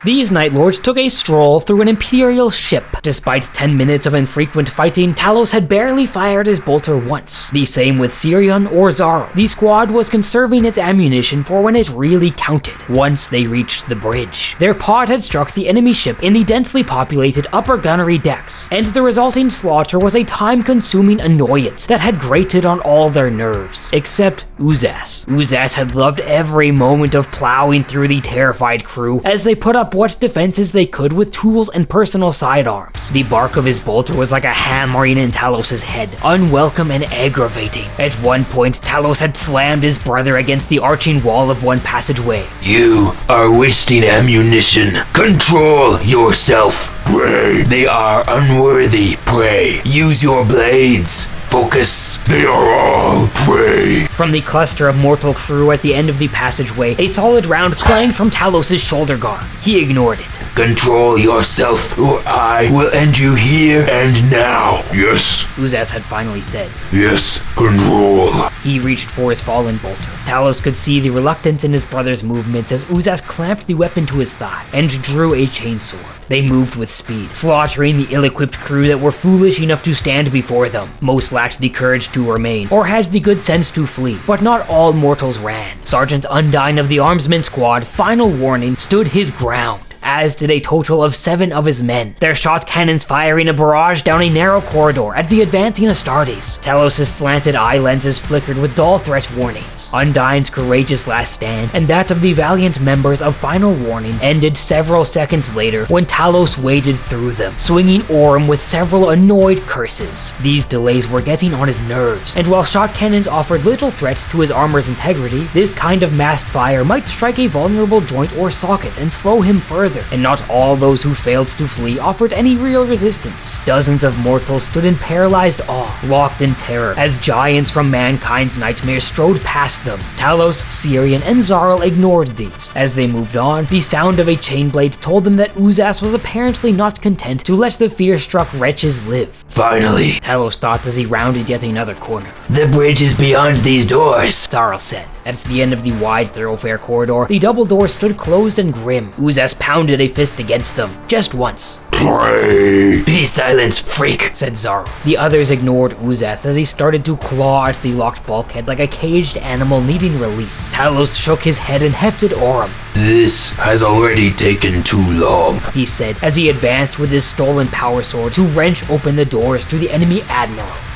These Night Lords took a stroll through an Imperial ship. Despite 10 minutes of infrequent fighting, Talos had barely fired his bolter once. The same with Sirion or Zaro. The squad was conserving its ammunition for when it really counted, once they reached the bridge. Their pod had struck the enemy ship in the densely populated upper gunnery decks, and the resulting slaughter was a time-consuming annoyance that had grated on all their nerves, except Uzas. Uzas had loved every moment of plowing through the terrified crew as they put up what defenses they could with tools and personal sidearms. The bark of his bolter was like a hammering in Talos' head, unwelcome and aggravating. At one point, Talos had slammed his brother against the arching wall of one passageway. You are wasting ammunition. Control yourself. Prey. They are unworthy prey. Use your blades. Focus. They are all prey. From the cluster of mortal crew at the end of the passageway, a solid round clanged from Talos' shoulder guard. He ignored it. Control yourself, or I will end you here and now. Yes. Uzas had finally said. Yes, control. He reached for his fallen bolter. Talos could see the reluctance in his brother's movements as Uzas clamped the weapon to his thigh and drew a chainsword. They moved with speed, slaughtering the ill-equipped crew that were foolish enough to stand before them. Most lacked the courage to remain, or had the good sense to flee, but not all mortals ran. Sergeant Undyne of the Armsman Squad, final warning, stood his ground, as did a total of 7 of his men, their shot cannons firing a barrage down a narrow corridor at the advancing Astartes. Talos' slanted eye lenses flickered with dull threat warnings. Undyne's courageous last stand, and that of the valiant members of Final Warning, ended several seconds later when Talos waded through them, swinging Orm with several annoyed curses. These delays were getting on his nerves, and while shot cannons offered little threat to his armor's integrity, this kind of massed fire might strike a vulnerable joint or socket and slow him further, and not all those who failed to flee offered any real resistance. Dozens of mortals stood in paralyzed awe, locked in terror, as giants from mankind's nightmares strode past them. Talos, Sirion, and Zaro ignored these. As they moved on, the sound of a chainblade told them that Uzas was apparently not content to let the fear-struck wretches live. Finally, Talos thought as he rounded yet another corner. The bridge is beyond these doors, Zaro said. At the end of the wide thoroughfare corridor, the double doors stood closed and grim. Uzas pounded a fist against them, just once. Play. Be silent, freak, said Zaro. The others ignored Uzas as he started to claw at the locked bulkhead like a caged animal needing release. Talos shook his head and hefted Orm. This has already taken too long, he said as he advanced with his stolen power sword to wrench open the doors to the enemy admiral.